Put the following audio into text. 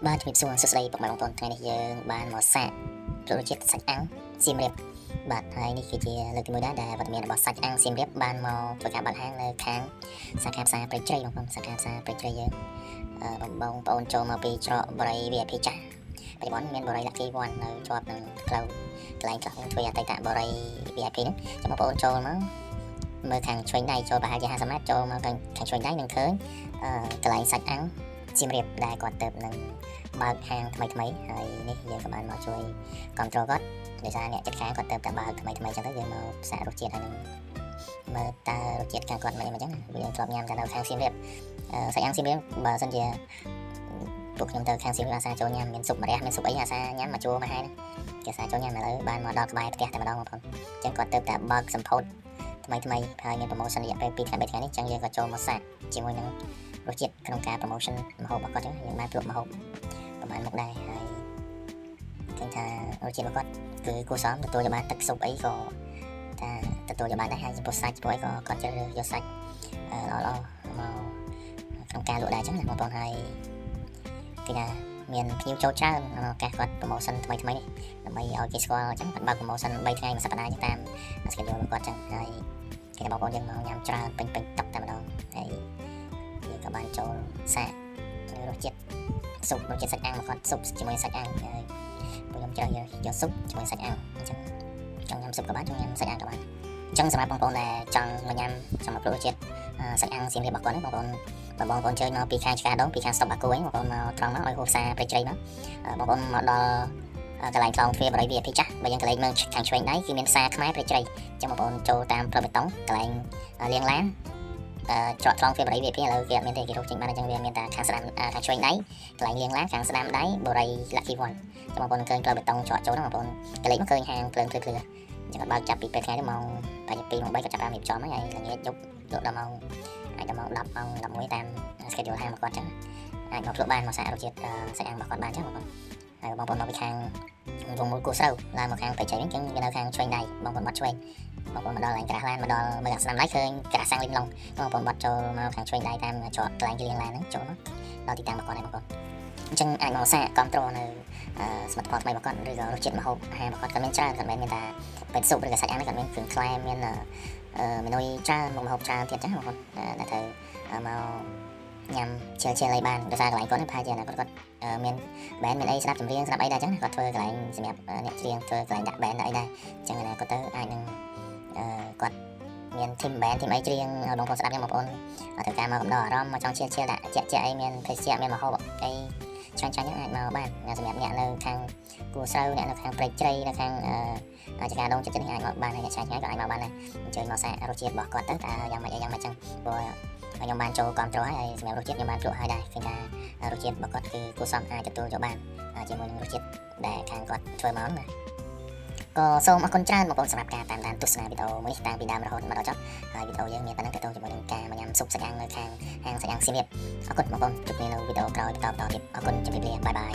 Banជំរាបសួរសួស្តីពុកម៉ែបងប្អូនថ្ងៃនេះយើងបានមកសាករសជាតិសាច់អាំងសៀមរាបបាទហើយនេះគឺជាលើកទី1ដែរដែលវត្តមានរបស់សាច់អាំងសៀមរាបបានមកធ្វើការបើកហាងនៅខាងសាខាផ្សារព្រៃជ្រៃបងប្អូនសាខាផ្សារព្រៃជ្រៃយើងបងប្អូនចូលមកពីច្រកបរិយ VIP ចាស់បច្ចុប្បន្នមានបរិយ Lucky One នៅជាប់នឹងផ្លូវកន្លែងខ្លះធ្វើអតីតបរិយ VIP ហ្នឹងចាំបងប្អូនចូលមកមើលខាងឆ្វេងដៃចូលប្រហែលជា50ម៉ែត្រចូលមកខាងឆ្វេងដៃនឹងឃើញកន្លែងសាច់អាំងសៀមរាបដែលគាត់ទៅនឹងបើកហាងថ្មីហើយនេះយើងក៏បានមកជួយគ្រប់គ្រងគាត់ដោយសារអ្នកចិត្តខាងគាត់ទៅតែបើកថ្មីចឹងទៅយើងមកផ្សាររសជាតិហើយនឹងមើលតើរសជាតិខាងគាត់មិនអីចឹងយើងធ្លាប់ញ៉ាំតែនៅខាងសៀមរាបសាច់អាំងសៀមរាបបើសិនជាពួកខ្ញុំទៅខាងសៀមរាបអាសាចូលញ៉ាំមានស៊ុបម្រះមានស៊ុបអីអាសាញ៉ាំមកជួរមកហើយណាគេអាសាចូលញ៉ាំឥឡូវបានមកដល់ក្បែរផ្ទះតែម្ដងបងប្អូនអញ្ចឹងគាត់ទៅតែបើកសម្ពោធថ្មីហើយមាន promotion រយៈពេល2ថ្ងៃ3ថ្ងៃនេះអញ្ចឹងយើងក៏ចូលមកសាកជាមួយនឹងរសជាតិក្នុងការ promotion ម្ហូបរបស់គាត់ចឹងយើងបានព្រួតម្ហូបប្រហែលមុខដែរហើយឃើញថារសជាតិរបស់គាត់គឺគួរសមទទួលយកបានទឹកស៊ុបអីក៏ថាទទួលយកបានដែរហើយចំពោះសាច់ព្រោះអីក៏គាត់ជ្រើសរើសយកសាច់ល្អមកក្នុងការលក់ដែរចឹងណាបងប្អូនហើយគឺថាមានភ្ញៀវចូលច្រើនឱកាសគាត់ promotion ថ្មីនេះដើម្បីឲ្យគេស្គាល់ចឹងគាត់បើក promotion 3ថ្ងៃមួយសប្តាហ៍ចឹងតាម schedule របស់គាត់ចឹងហើយគេបងប្អូនយើងមកញ៉ាំច្រើនពេញតុកតែម្ដងហើយយើងក៏បានចូលសាករសជាតិស៊ុបរសជាតិសាច់អាំងរបស់គាត់ស៊ុបជាមួយសាច់អាំងហើយពួកខ្ញុំជ្រើសយកស៊ុបជាមួយសាច់អាំងអញ្ចឹងចង់ញ៉ាំស៊ុបក៏បានចង់ញ៉ាំសាច់អាំងក៏បានអញ្ចឹងសម្រាប់បងប្អូនដែលចង់មកញ៉ាំចង់មកព្រួសរសជាតិសាច់អាំងសៀមរាបរបស់គាត់បងប្អូនអញ្ជើញមកពីខាងឆ្កាដងពីខាងស្តុកបាគូហ្នឹងបងប្អូនមកត្រង់មកឲ្យហូបផ្សារព្រៃជ្រៃមកបងប្អូនមកដល់កន្លែងខ្លងទ្វារបរិយ VIP ចាស់បើយើងកន្លែងមើលខាងឆ្វេងដៃគឺមានផ្សារខ្មែរព្រៃជ្រៃអញ្ចឹងបងប្អូនចូលតាមផ្លូវបេតុងកន្លែងលៀងឡានច្រកខ្លងទ្វារបរិយ VIP ឥឡូវគេអត់មានទេគេរកចេញបានអញ្ចឹងវាមានតែខាងស្ដាំខាងឆ្វេងដៃកន្លែងលៀងឡានខាងស្ដាំដៃបរិយ Lucky One អញ្ចឹងបងប្អូនឃើញផ្លូវបេតុងច្រកចូលហ្នឹងបងប្អូនកន្លែងមកឃើញហាងភ្លើងភ្លឺអញ្ចឹងគាត់បើកចាប់ពីពេលថ្ងៃទៅម៉ោង2ម៉ោង3គាត់ចាប់បានរៀបចំហើយល្ងាចយប់លក់ដល់ម៉ោងអាចដល់ម៉ោង10ម៉ោង11តាម schedule ហាងរបស់គាត់អញ្ចឹងអាចមកភ្លក់បានមកសាករសជាតិសាច់អាំងរបស់គាត់បានអញ្ចឹងបងប្អូនហើយបងប្អូនមកពីខាងវងមូលគូស្រូវឡើងមកខាងបេជ័យអញ្ចឹងវានៅខាងឆ្វេងដៃបងប្អូនបាត់ឆ្វេងបងប្អូនមកដល់កន្លែងក្រាស់ឡានមកដល់មើលខាងស្ដាំដៃឃើញក្រាស់សាំងលីងឡុងបងប្អូនបាត់ចូលមកខាងឆ្វេងដៃតាមច្រកកន្លែងជាលៀងឡានហ្នឹងចូលមកដល់ទីតាំងរបស់គាត់ហើយបងប្អូនអញ្ចឹងអាចមកសាកគ្រប់គ្រងនៅសមិទ្ធផលថ្មីរបស់គាត់ឬក៏រសជាតិម្ហូបអាហាររបស់គាត់គាត់មានច្រើនគាត់មិនមែនតែពេទ្យស៊ុបឬក៏សាច់អាំងគាត់មានគ្រឿងផ្លែមានមេនុយច្រើនមុខម្ហូបច្រើនទៀតចឹងបងប្អូនដែលត្រូវមកញ៉ាំជាលៃបានដោយសារកន្លែងគាត់ប្រហែលជាគាត់មាន band មានអីស្ដាប់ចម្រៀងស្ដាប់អីដែរចឹងគាត់ធ្វើកន្លែងសម្រាប់អ្នកច្រៀងធ្វើកន្លែងដាក់ band ដាក់អីដែរចឹងណាគាត់ទៅអាចនឹងគាត់មាន team band team អីច្រៀងឲ្យបងប្អូនស្ដាប់ចឹងបងប្អូនត្រូវការមកកំដរអារម្មណ៍មកចង់ជាដាក់ជាអីមានភេសជ្ជៈមានម្ហូបអីចាញ់ហ្នឹងអាចមកបានសម្រាប់អ្នកនៅខាងគួរស្រូវអ្នកនៅខាងព្រៃជ្រៃនៅខាងចកាដងចិត្តនេះអាចមកបានហើយអ្នកឆ្ងាយក៏អាចមកបានដែរអញ្ជើញមកសាករសជាតិរបស់គាត់ទៅតើយ៉ាងម៉េចចឹងព្រោះខ្ញុំបានចូលគ្រប់គ្រងហើយសម្រាប់រសជាតិខ្ញុំបានភ្លក់ហើយដែរឃើញថារសជាតិរបស់គាត់គឺគួរសមអាចទទួលយកបានជាមួយនឹងរសជាតិដែលខាងគាត់ធ្វើមកណាក៏សូមអរគុណច្រើនបងប្អូនសម្រាប់ការតាមដានទស្សនាវីដេអូមួយនេះតាំងពីដើមរហូតមកដល់ចប់ហើយវីដេអូយើងមានប៉ុណ្ណឹងតទៅជាមួយនឹងការមកញ៉ាំស៊ុបសាច់អាំងនៅខាងហាងសាច់អាំងសៀមរាបអរគុណបងប្អូនជួបគ្នានៅវីដេអូក្រោយបន្តទៀតអរគុណជម្រាបលាបាយបាយ